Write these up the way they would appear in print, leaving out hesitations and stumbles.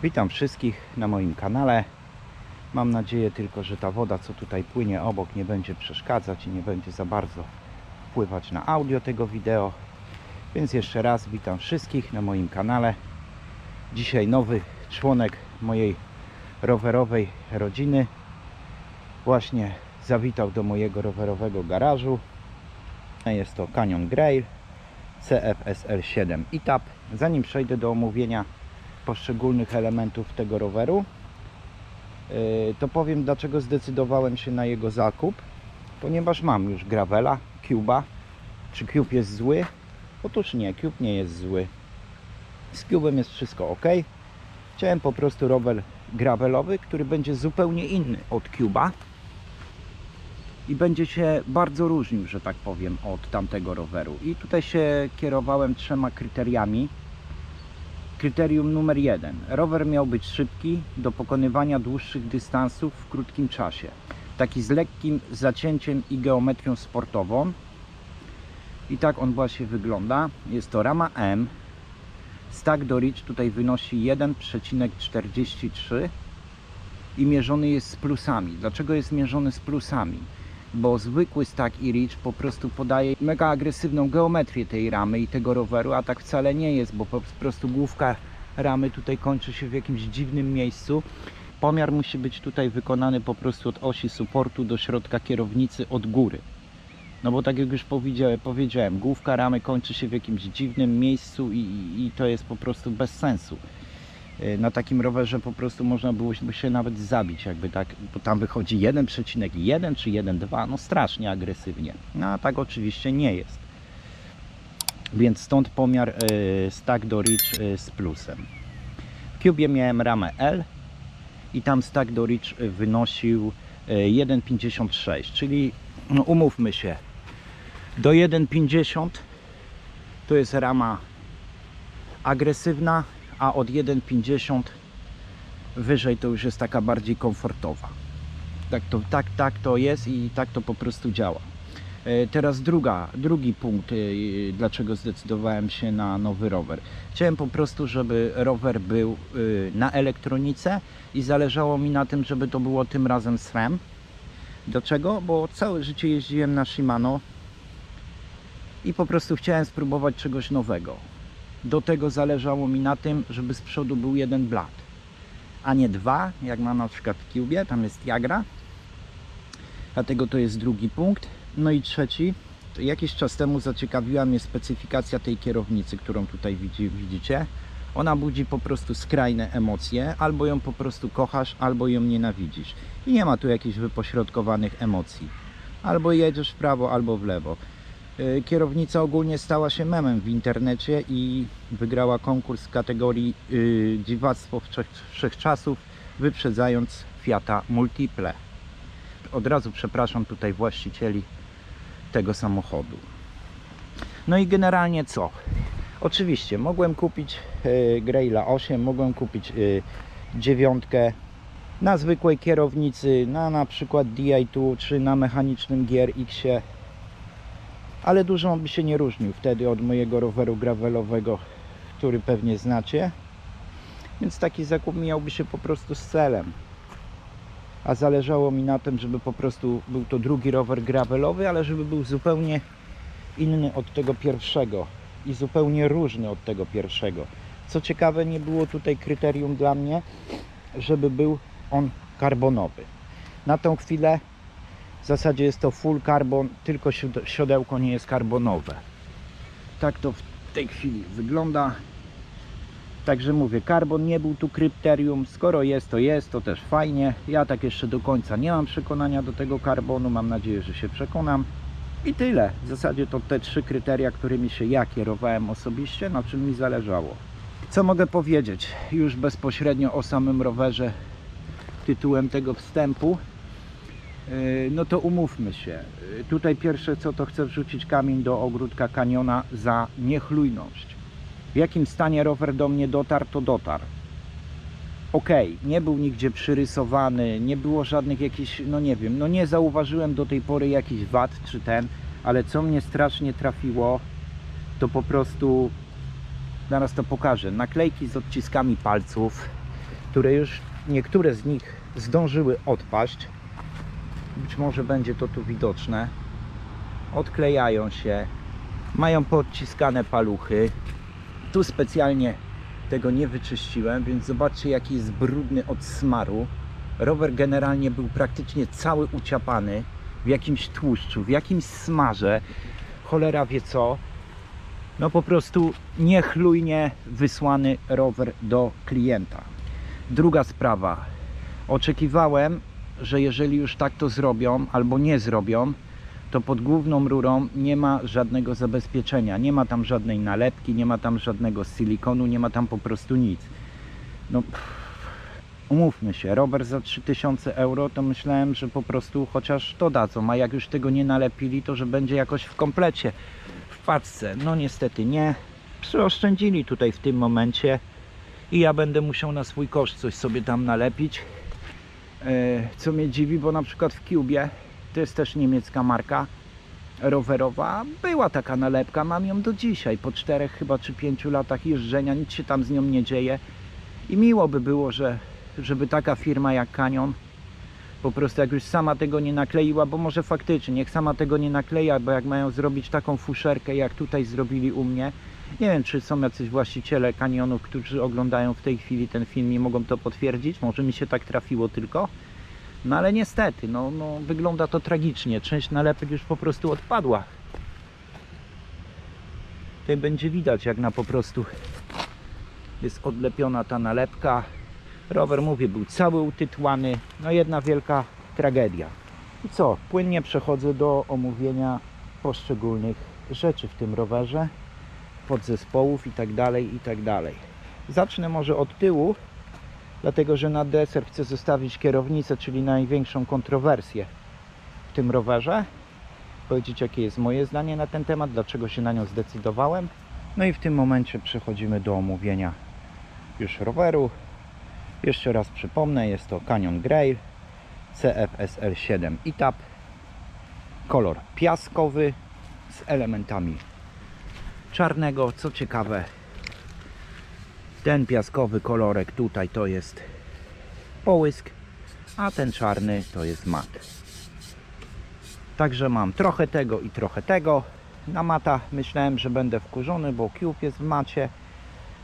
Witam wszystkich na moim kanale. Mam nadzieję tylko, że ta woda, co tutaj płynie obok, nie będzie przeszkadzać i nie będzie za bardzo wpływać na audio tego wideo. Więc jeszcze raz witam wszystkich na moim kanale. Dzisiaj nowy członek mojej rowerowej rodziny właśnie zawitał do mojego rowerowego garażu. Jest to Canyon Grail CFSL 7 ETAP. Zanim przejdę do omówienia poszczególnych elementów tego roweru, to powiem, dlaczego zdecydowałem się na jego zakup. Ponieważ mam już gravela, Cube'a. Czy Cube jest zły? Otóż nie, Cube nie jest zły. Z Cube'em jest wszystko ok. Chciałem po prostu rower gravelowy, który będzie zupełnie inny od Cube'a i będzie się bardzo różnił, że tak powiem, od tamtego roweru. I tutaj się kierowałem trzema kryteriami. Kryterium numer 1. Rower miał być szybki, do pokonywania dłuższych dystansów w krótkim czasie. Taki z lekkim zacięciem i geometrią sportową. I tak on właśnie wygląda. Jest to rama M. Stack do reach tutaj wynosi 1,43 i mierzony jest z plusami. Dlaczego jest mierzony z plusami? Bo zwykły stack i reach po prostu podaje mega agresywną geometrię tej ramy i tego roweru, a tak wcale nie jest, bo po prostu główka ramy tutaj kończy się w jakimś dziwnym miejscu. Pomiar musi być tutaj wykonany po prostu od osi supportu do środka kierownicy od góry. No bo tak jak już powiedziałem, główka ramy kończy się w jakimś dziwnym miejscu i to jest po prostu bez sensu. Na takim rowerze po prostu można byłoby się nawet zabić, jakby tak, bo tam wychodzi 1,1 czy 1,2, no strasznie agresywnie. No a tak oczywiście nie jest. Więc stąd pomiar stack do reach z plusem. W Cubie miałem ramę L i tam stack do reach wynosił 1,56, czyli no umówmy się, do 1,50 to jest rama agresywna, a od 1,50 wyżej to już jest taka bardziej komfortowa. Tak to jest i tak to po prostu działa. Teraz drugi punkt, dlaczego zdecydowałem się na nowy rower. Chciałem po prostu, żeby rower był na elektronice i zależało mi na tym, żeby to było tym razem SRAM. Dlaczego? Bo całe życie jeździłem na Shimano i po prostu chciałem spróbować czegoś nowego. Do tego zależało mi na tym, żeby z przodu był jeden blat, a nie dwa, jak mam na przykład w Cubie, tam jest Jagra. Dlatego to jest drugi punkt. No i trzeci, jakiś czas temu zaciekawiła mnie specyfikacja tej kierownicy, którą tutaj widzicie. Ona budzi po prostu skrajne emocje, albo ją po prostu kochasz, albo ją nienawidzisz. I nie ma tu jakichś wypośrodkowanych emocji. Albo jedziesz w prawo, albo w lewo. Kierownica ogólnie stała się memem w internecie i wygrała konkurs w kategorii dziwactwo wszechczasów, wyprzedzając Fiata Multiple. Od razu przepraszam tutaj właścicieli tego samochodu. No i generalnie co? Oczywiście mogłem kupić Graila 8, mogłem kupić 9 na zwykłej kierownicy, na przykład Di2 czy na mechanicznym GRX-ie. Ale dużo on by się nie różnił wtedy od mojego roweru gravelowego, który pewnie znacie. Więc taki zakup miałby się po prostu z celem. A zależało mi na tym, żeby po prostu był to drugi rower gravelowy, ale żeby był zupełnie inny od tego pierwszego i zupełnie różny od tego pierwszego. Co ciekawe, nie było tutaj kryterium dla mnie, żeby był on karbonowy. Na tą chwilę w zasadzie jest to full carbon, tylko siodełko nie jest karbonowe. Tak to w tej chwili wygląda. Także mówię, karbon nie był tu kryterium. Skoro jest, to też fajnie. Ja tak jeszcze do końca nie mam przekonania do tego karbonu. Mam nadzieję, że się przekonam. I tyle. W zasadzie to te trzy kryteria, którymi się ja kierowałem osobiście, na czym mi zależało. Co mogę powiedzieć już bezpośrednio o samym rowerze tytułem tego wstępu? No to umówmy się, tutaj pierwsze co, to chcę wrzucić kamień do ogródka Canyona za niechlujność. W jakim stanie rower do mnie dotarł, to dotarł. Ok, nie był nigdzie przyrysowany, nie było żadnych jakichś, no nie wiem, no nie zauważyłem do tej pory jakichś wad czy ale co mnie strasznie trafiło, to po prostu, zaraz to pokażę, naklejki z odciskami palców, które już niektóre z nich zdążyły odpaść. Być może będzie to tu widoczne. Odklejają się, mają podciskane paluchy. Tu specjalnie tego nie wyczyściłem, więc zobaczcie, jaki jest brudny od smaru. Rower generalnie był praktycznie cały uciapany w jakimś tłuszczu, w jakimś smarze, cholera wie co. No po prostu niechlujnie wysłany rower do klienta. Druga sprawa. Oczekiwałem, że jeżeli już tak to zrobią albo nie zrobią, to pod główną rurą nie ma żadnego zabezpieczenia, nie ma tam żadnej nalepki, nie ma tam żadnego silikonu, nie ma tam po prostu nic. No umówmy się, rower za 3000 euro, to myślałem, że po prostu chociaż to dadzą, a jak już tego nie nalepili, to że będzie jakoś w komplecie, w paczce. No niestety nie, przyoszczędzili tutaj w tym momencie i ja będę musiał na swój koszt coś sobie tam nalepić. Co mnie dziwi, bo na przykład w Cubie, to jest też niemiecka marka rowerowa, była taka nalepka, mam ją do dzisiaj, po 4 chyba czy 5 latach jeżdżenia, nic się tam z nią nie dzieje i miło by było, żeby taka firma jak Canyon po prostu jak już sama tego nie nakleiła, bo może faktycznie niech sama tego nie nakleja, bo jak mają zrobić taką fuszerkę jak tutaj zrobili u mnie, nie wiem czy są jacyś właściciele Canyonów, którzy oglądają w tej chwili ten film i mogą to potwierdzić, może mi się tak trafiło tylko. No ale niestety, no wygląda to tragicznie. Część nalepek już po prostu odpadła. Tutaj będzie widać, jak na po prostu jest odlepiona ta nalepka. Rower, mówię, był cały utytłany. No jedna wielka tragedia. I co? Płynnie przechodzę do omówienia poszczególnych rzeczy w tym rowerze. Podzespołów i tak dalej, i tak dalej. Zacznę może od tyłu. Dlatego, że na deser chcę zostawić kierownicę, czyli największą kontrowersję w tym rowerze. Powiedzieć, jakie jest moje zdanie na ten temat, dlaczego się na nią zdecydowałem. No i w tym momencie przechodzimy do omówienia już roweru. Jeszcze raz przypomnę, jest to Canyon Grail CFSL 7 ETAP. Kolor piaskowy z elementami czarnego. Co ciekawe, ten piaskowy kolorek tutaj to jest połysk, a ten czarny to jest mat. Także mam trochę tego i trochę tego. Na mata myślałem, że będę wkurzony, bo Cube jest w macie.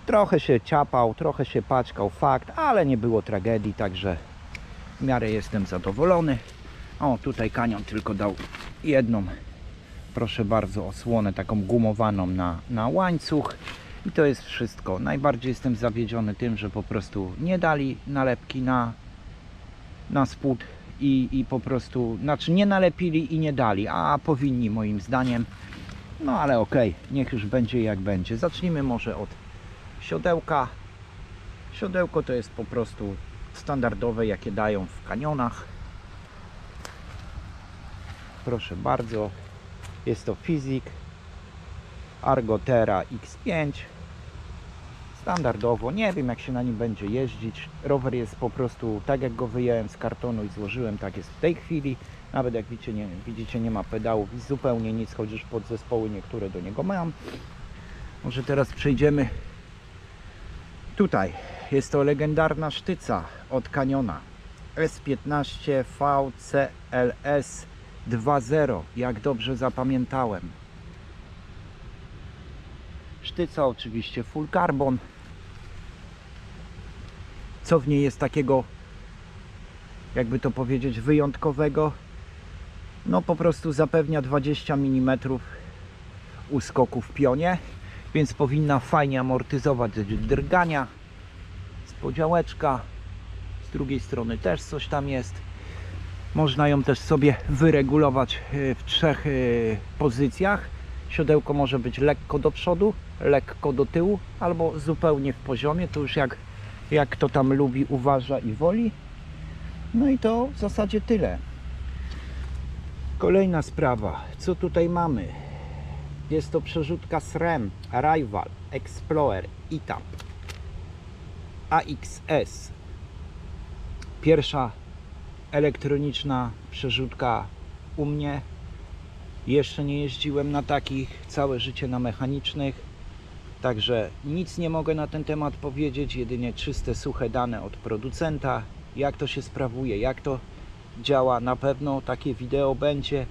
Trochę się ciapał, trochę się paćkał, fakt, ale nie było tragedii, także w miarę jestem zadowolony. O, tutaj Canyon tylko dał jedną, proszę bardzo, osłonę taką gumowaną na łańcuch. I to jest wszystko. Najbardziej jestem zawiedziony tym, że po prostu nie dali nalepki na spód i po prostu, znaczy nie nalepili i nie dali, a powinni moim zdaniem. No ale okej, niech już będzie jak będzie. Zacznijmy może od siodełka. Siodełko to jest po prostu standardowe, jakie dają w Canyonach. Proszę bardzo, jest to Fizik Argotera X5. Standardowo, nie wiem jak się na nim będzie jeździć. Rower jest po prostu tak jak go wyjąłem z kartonu i złożyłem, tak jest w tej chwili. Nawet jak widzicie nie ma pedałów i zupełnie nic, chociaż podzespoły niektóre do niego mam. Może teraz przejdziemy tutaj. Jest to legendarna sztyca od Canyona S15 VCLS 2.0, jak dobrze zapamiętałem. Sztyca oczywiście full carbon. Co w niej jest takiego, jakby to powiedzieć, wyjątkowego? No po prostu zapewnia 20 mm uskoku w pionie, więc powinna fajnie amortyzować drgania. Spodziałeczka, z drugiej strony też coś tam jest. Można ją też sobie wyregulować w 3 pozycjach. Siodełko może być lekko do przodu, lekko do tyłu, albo zupełnie w poziomie. To już jak kto tam lubi, uważa i woli. No i to w zasadzie tyle. Kolejna sprawa. Co tutaj mamy? Jest to przerzutka SRAM Arrival Explorer ETAP AXS. Pierwsza elektroniczna przerzutka u mnie. Jeszcze nie jeździłem na takich, całe życie na mechanicznych. Także nic nie mogę na ten temat powiedzieć, jedynie czyste, suche dane od producenta, jak to się sprawuje, jak to działa. Na pewno takie wideo będzie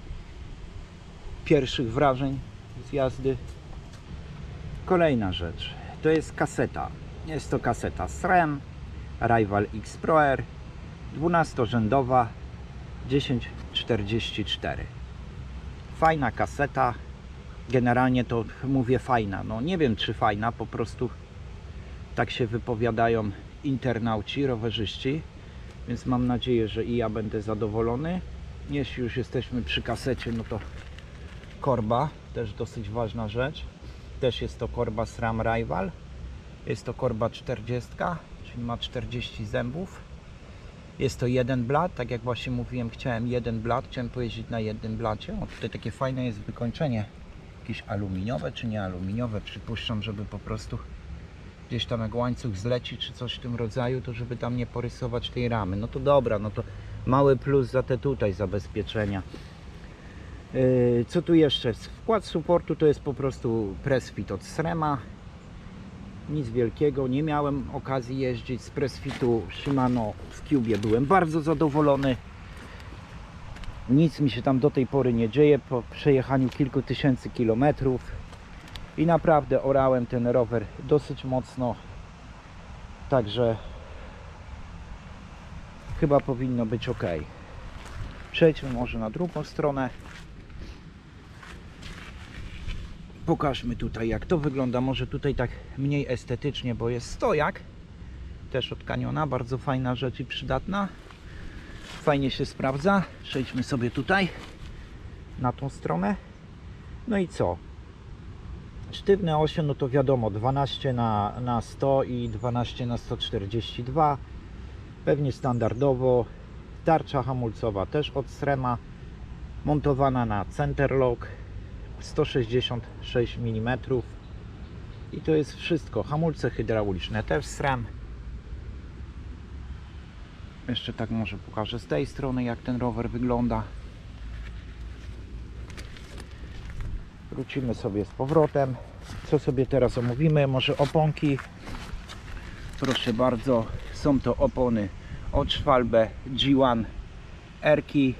pierwszych wrażeń z jazdy. Kolejna rzecz, to jest kaseta. Jest to kaseta SRAM Rival X Pro R 12-rzędowa 1044. Fajna kaseta. Generalnie to mówię fajna. No nie wiem czy fajna, po prostu tak się wypowiadają internauci, rowerzyści. Więc mam nadzieję, że i ja będę zadowolony. Jeśli już jesteśmy przy kasecie, no to korba, też dosyć ważna rzecz. Też jest to korba SRAM Rival. Jest to korba 40, czyli ma 40 zębów. Jest to jeden blat, tak jak właśnie mówiłem, chciałem jeden blat, chciałem pojeździć na jednym blacie. O, tutaj takie fajne jest wykończenie, jakieś aluminiowe czy nie aluminiowe, przypuszczam, żeby po prostu gdzieś tam jak łańcuch zleci czy coś w tym rodzaju, to żeby tam nie porysować tej ramy. No to dobra, no to mały plus za te tutaj zabezpieczenia. Co tu jeszcze? Wkład supportu to jest po prostu pressfit od SRAMa. Nic wielkiego, nie miałem okazji jeździć z pressfitu Shimano w Cube, byłem bardzo zadowolony. Nic mi się tam do tej pory nie dzieje po przejechaniu kilku tysięcy kilometrów i naprawdę orałem ten rower dosyć mocno, także chyba powinno być ok. Przejdźmy może na drugą stronę. Pokażmy tutaj jak to wygląda, może tutaj tak mniej estetycznie, bo jest stojak też od Caniona, bardzo fajna rzecz i przydatna, fajnie się sprawdza. Przejdźmy sobie tutaj na tą stronę. No i co? Sztywne osie, no to wiadomo, 12 na 100 i 12 na 142, pewnie standardowo. Tarcza hamulcowa też od SRAMa, montowana na Centerlock, 166 mm i to jest wszystko. Hamulce hydrauliczne też SRAM. Jeszcze tak może pokażę z tej strony jak ten rower wygląda. Wrócimy sobie z powrotem. Co sobie teraz omówimy? Może oponki. Proszę bardzo, są to opony od Schwalbe G1 R-ki.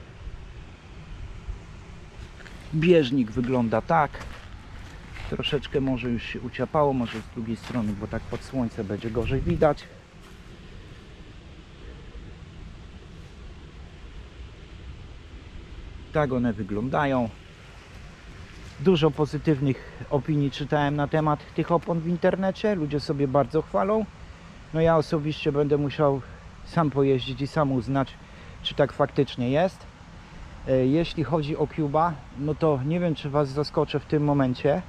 Bieżnik wygląda tak. Troszeczkę może już się uciapało, może z drugiej strony, bo tak pod słońce będzie gorzej widać. Tak one wyglądają. Dużo pozytywnych opinii czytałem na temat tych opon w internecie. Ludzie sobie bardzo chwalą. No ja osobiście będę musiał sam pojeździć i sam uznać, czy tak faktycznie jest. Jeśli chodzi o Cube'a, no to nie wiem, czy Was zaskoczę w tym momencie,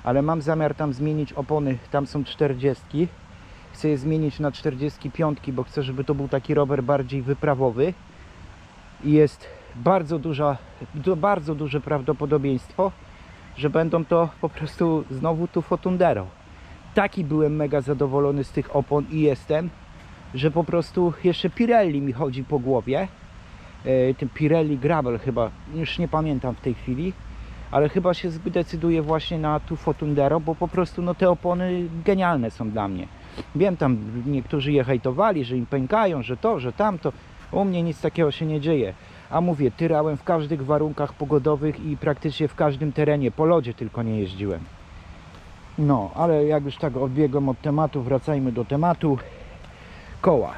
ale mam zamiar tam zmienić opony. Tam są 40. Chcę je zmienić na 45, bo chcę, żeby to był taki rower bardziej wyprawowy. I jest bardzo duże prawdopodobieństwo, że będą to po prostu znowu Tufo Tundero. Taki byłem mega zadowolony z tych opon i jestem, że po prostu jeszcze Pirelli mi chodzi po głowie. Ten Pirelli Gravel chyba, już nie pamiętam w tej chwili, ale chyba się zdecyduję właśnie na Tufo Tundero, bo po prostu no, te opony genialne są dla mnie. Wiem, tam niektórzy je hejtowali, że im pękają, że to, że tamto. U mnie nic takiego się nie dzieje. A mówię, tyrałem w każdych warunkach pogodowych i praktycznie w każdym terenie. Po lodzie tylko nie jeździłem. No, ale jak już tak odbiegłem od tematu, wracajmy do tematu. Koła.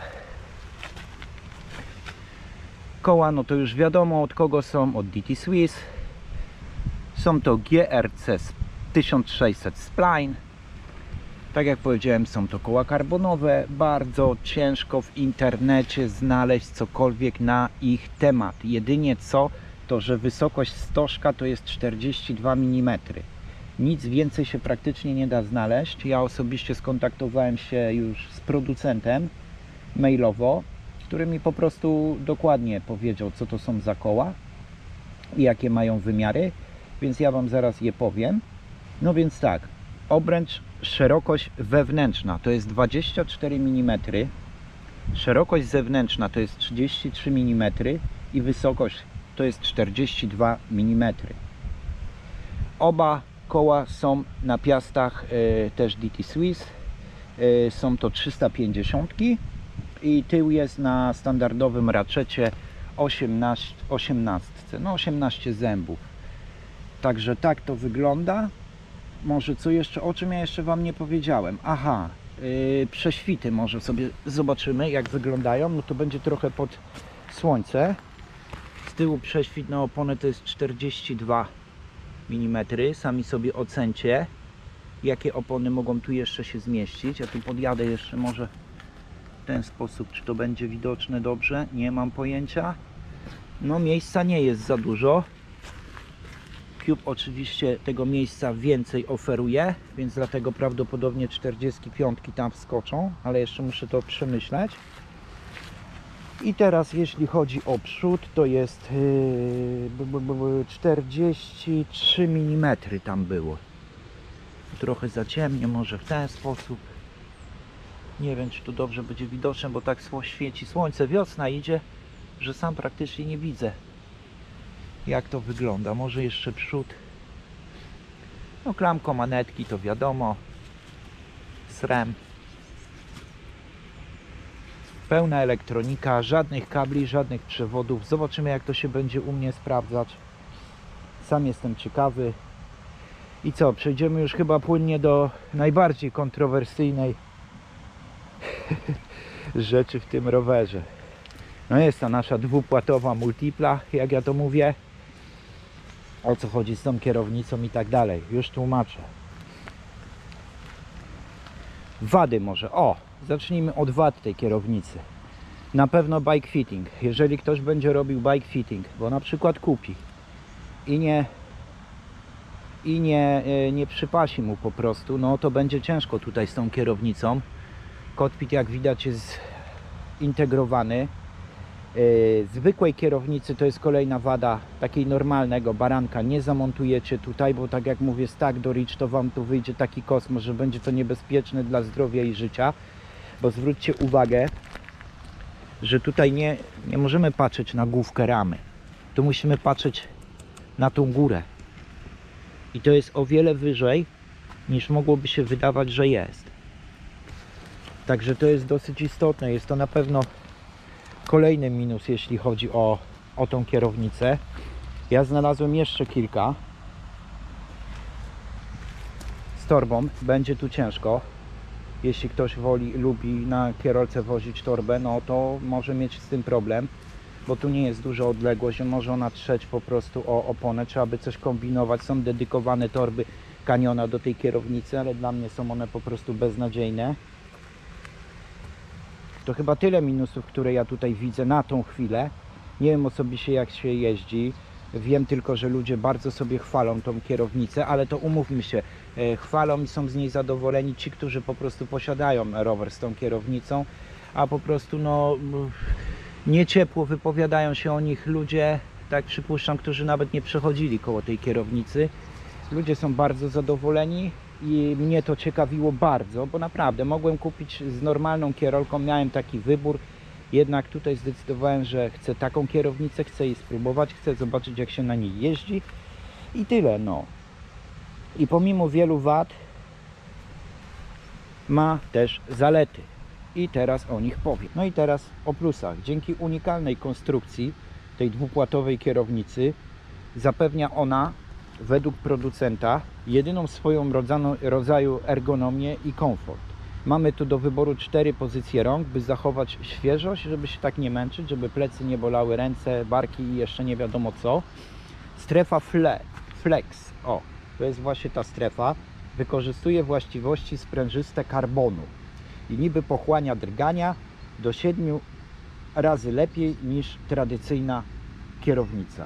Koła, no to już wiadomo od kogo są, od DT Swiss. Są to GRC 1600 Spline. Tak jak powiedziałem, są to koła karbonowe. Bardzo ciężko w internecie znaleźć cokolwiek na ich temat. Jedynie co, to że wysokość stożka to jest 42 mm. Nic więcej się praktycznie nie da znaleźć. Ja osobiście skontaktowałem się już z producentem mailowo, który mi po prostu dokładnie powiedział, co to są za koła i jakie mają wymiary, więc ja Wam zaraz je powiem. No więc tak, obręcz, szerokość wewnętrzna to jest 24 mm, szerokość zewnętrzna to jest 33 mm i wysokość to jest 42 mm. Oba Koła są na piastach też DT Swiss. Są to 350 i tył jest na standardowym raczecie 18, no 18 zębów. Także tak to wygląda. Może co jeszcze, o czym ja jeszcze Wam nie powiedziałem. Aha, prześwity może sobie zobaczymy jak wyglądają. No to będzie trochę pod słońce. Z tyłu prześwit na oponę to jest 42 mm. Sami sobie ocencie, jakie opony mogą tu jeszcze się zmieścić. Ja tu podjadę jeszcze może w ten sposób, czy to będzie widoczne dobrze, nie mam pojęcia. No miejsca nie jest za dużo. Cube oczywiście tego miejsca więcej oferuje, więc dlatego prawdopodobnie 45 tam wskoczą, ale jeszcze muszę to przemyśleć. I teraz jeśli chodzi o przód, to jest 43 mm tam było. Trochę zaciemnię, może w ten sposób. Nie wiem, czy tu dobrze będzie widoczne, bo tak świeci słońce, wiosna idzie, że sam praktycznie nie widzę, jak to wygląda. Może jeszcze przód. No klamko manetki to wiadomo. SRAM. Pełna elektronika, żadnych kabli, żadnych przewodów. Zobaczymy jak to się będzie u mnie sprawdzać. Sam jestem ciekawy. I co, przejdziemy już chyba płynnie do najbardziej kontrowersyjnej rzeczy w tym rowerze. No jest ta nasza dwupłatowa multipla, jak ja to mówię. O co chodzi z tą kierownicą i tak dalej. Już tłumaczę. Wady może. O, zacznijmy od wad tej kierownicy. Na pewno bike fitting. Jeżeli ktoś będzie robił bike fitting, bo na przykład kupi i nie przypasi mu po prostu, no to będzie ciężko tutaj z tą kierownicą. Kokpit jak widać jest integrowany. Zwykłej kierownicy to jest kolejna wada, takiej normalnego baranka nie zamontujecie tutaj, bo tak jak mówię, stack do reach to Wam tu wyjdzie taki kosmos, że będzie to niebezpieczne dla zdrowia i życia. Bo zwróćcie uwagę, że tutaj nie możemy patrzeć na główkę ramy, tu musimy patrzeć na tą górę i to jest o wiele wyżej niż mogłoby się wydawać, że jest. Także to jest dosyć istotne, jest to na pewno kolejny minus, jeśli chodzi o tą kierownicę. Ja znalazłem jeszcze kilka. Z torbą będzie tu ciężko. Jeśli ktoś lubi na kierowcę wozić torbę, no to może mieć z tym problem, bo tu nie jest duża odległość, może ona trzeć po prostu o oponę, trzeba by coś kombinować. Są dedykowane torby Canyona do tej kierownicy, ale dla mnie są one po prostu beznadziejne. To chyba tyle minusów, które ja tutaj widzę na tą chwilę. Nie wiem osobiście jak się jeździ. Wiem tylko, że ludzie bardzo sobie chwalą tą kierownicę, ale to umówmy się, chwalą i są z niej zadowoleni ci, którzy po prostu posiadają rower z tą kierownicą, a po prostu no nie ciepło wypowiadają się o nich ludzie, tak przypuszczam, którzy nawet nie przechodzili koło tej kierownicy. Ludzie są bardzo zadowoleni i mnie to ciekawiło bardzo, bo naprawdę mogłem kupić z normalną kierolką, miałem taki wybór. Jednak tutaj zdecydowałem, że chcę taką kierownicę, chcę jej spróbować, chcę zobaczyć jak się na niej jeździ i tyle, no. I pomimo wielu wad ma też zalety i teraz o nich powiem. No i teraz o plusach. Dzięki unikalnej konstrukcji tej dwupłatowej kierownicy zapewnia ona według producenta jedyną swoją rodzaju ergonomię i komfort. Mamy tu do wyboru 4 pozycje rąk, by zachować świeżość, żeby się tak nie męczyć, żeby plecy nie bolały, ręce, barki i jeszcze nie wiadomo co. Strefa Flex, o, to jest właśnie ta strefa, wykorzystuje właściwości sprężyste karbonu i niby pochłania drgania do 7 razy lepiej niż tradycyjna kierownica.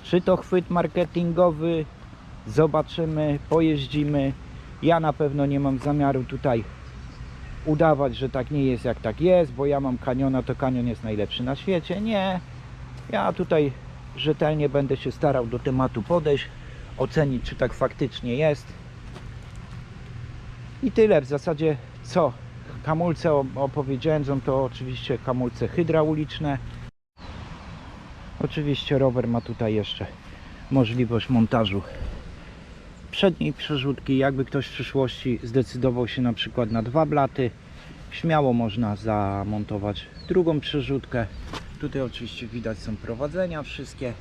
Czy to chwyt marketingowy? Zobaczymy, pojeździmy. Ja na pewno nie mam zamiaru tutaj udawać, że tak nie jest jak tak jest, bo ja mam Canyona, to Canyon jest najlepszy na świecie. Nie, ja tutaj rzetelnie będę się starał do tematu podejść, ocenić czy tak faktycznie jest i tyle w zasadzie. Co hamulce opowiedziałem, są to oczywiście hamulce hydrauliczne. Oczywiście rower ma tutaj jeszcze możliwość montażu przedniej przerzutki. Jakby ktoś w przyszłości zdecydował się na przykład na 2 blaty, śmiało można zamontować drugą przerzutkę. Tutaj oczywiście widać są prowadzenia wszystkie.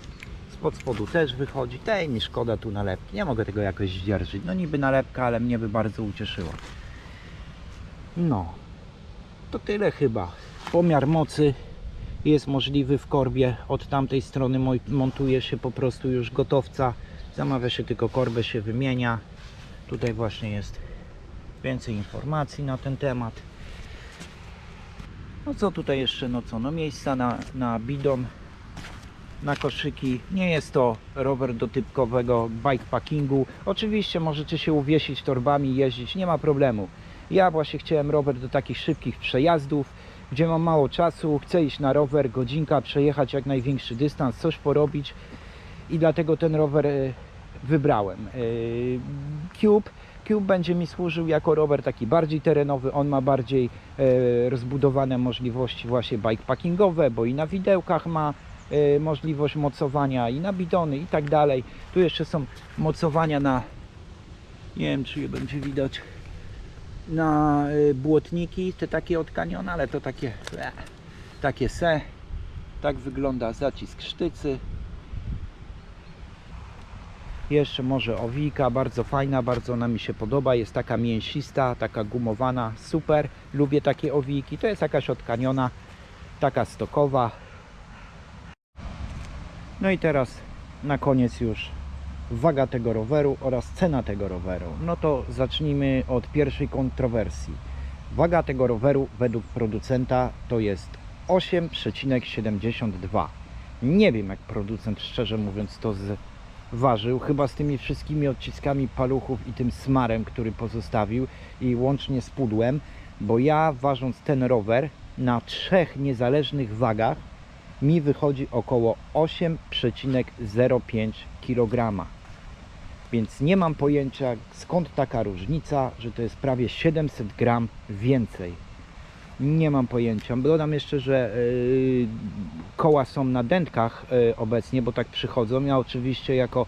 Spod spodu też wychodzi. Tej mi szkoda tu nalepki. Nie mogę tego jakoś zdzierżyć. No niby nalepka, ale mnie by bardzo ucieszyła. No. To tyle chyba. Pomiar mocy jest możliwy w korbie. Od tamtej strony montuje się po prostu już gotowca. Zamawia się tylko korbę, się wymienia. Tutaj właśnie jest więcej informacji na ten temat. No co tutaj jeszcze, no co, no miejsca na bidon, na koszyki. Nie jest to rower do typowego bikepackingu. Oczywiście możecie się uwiesić torbami, jeździć, nie ma problemu. Ja właśnie chciałem rower do takich szybkich przejazdów, gdzie mam mało czasu, chcę iść na rower, godzinka, przejechać jak największy dystans, coś porobić i dlatego ten rower wybrałem. Cube będzie mi służył jako rower taki bardziej terenowy, on ma bardziej rozbudowane możliwości właśnie bikepackingowe, bo i na widełkach ma możliwość mocowania i na bidony i tak dalej. Tu jeszcze są mocowania na, nie wiem czy je będzie widać, na błotniki, te takie odkanione, ale to takie se. Tak wygląda zacisk sztycy. Jeszcze może owijka, bardzo fajna, bardzo ona mi się podoba, jest taka mięsista, taka gumowana, super, lubię takie owijki, to jest jakaś odkaniona, taka stokowa. No i teraz na koniec już waga tego roweru oraz cena tego roweru. No to zacznijmy od pierwszej kontrowersji. Waga tego roweru według producenta to jest 8,72. Nie wiem jak producent szczerze mówiąc to ważył, chyba z tymi wszystkimi odciskami paluchów i tym smarem, który pozostawił i łącznie z pudłem, bo ja ważąc ten rower na 3 niezależnych wagach mi wychodzi około 8,05 kg. Więc nie mam pojęcia skąd taka różnica, że to jest prawie 700 gram więcej. Nie mam pojęcia. Dodam jeszcze, że koła są na dętkach obecnie, bo tak przychodzą. Ja oczywiście jako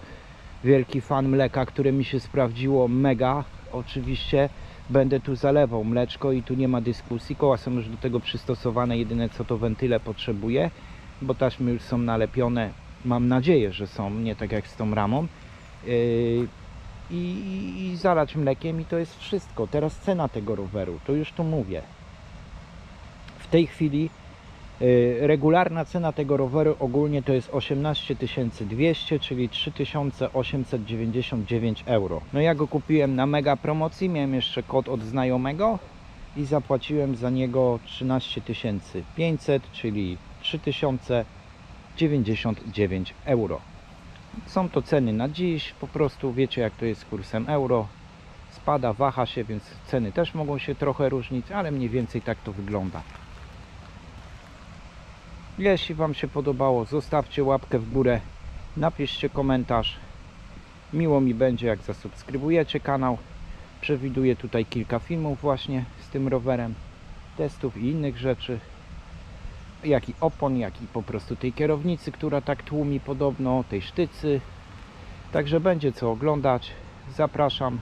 wielki fan mleka, które mi się sprawdziło mega, oczywiście będę tu zalewał mleczko i tu nie ma dyskusji. Koła są już do tego przystosowane, jedyne co to wentyle potrzebuję, bo taśmy już są nalepione. Mam nadzieję, że są, nie tak jak z tą ramą. I zalać mlekiem i to jest wszystko. Teraz cena tego roweru, to już tu mówię. W tej chwili regularna cena tego roweru ogólnie to jest 18 200, czyli 3899 euro. No ja go kupiłem na mega promocji, miałem jeszcze kod od znajomego i zapłaciłem za niego 13 500, czyli 3099 euro. Są to ceny na dziś, po prostu wiecie jak to jest z kursem euro. Spada, waha się, więc ceny też mogą się trochę różnić, ale mniej więcej tak to wygląda. Jeśli Wam się podobało, zostawcie łapkę w górę, napiszcie komentarz. Miło mi będzie jak zasubskrybujecie kanał. Przewiduję tutaj kilka filmów właśnie z tym rowerem, testów i innych rzeczy. Jak i opon, jak i po prostu tej kierownicy, która tak tłumi podobno, tej sztycy. Także będzie co oglądać. Zapraszam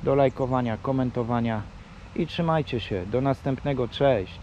do lajkowania, komentowania i trzymajcie się. Do następnego. Cześć!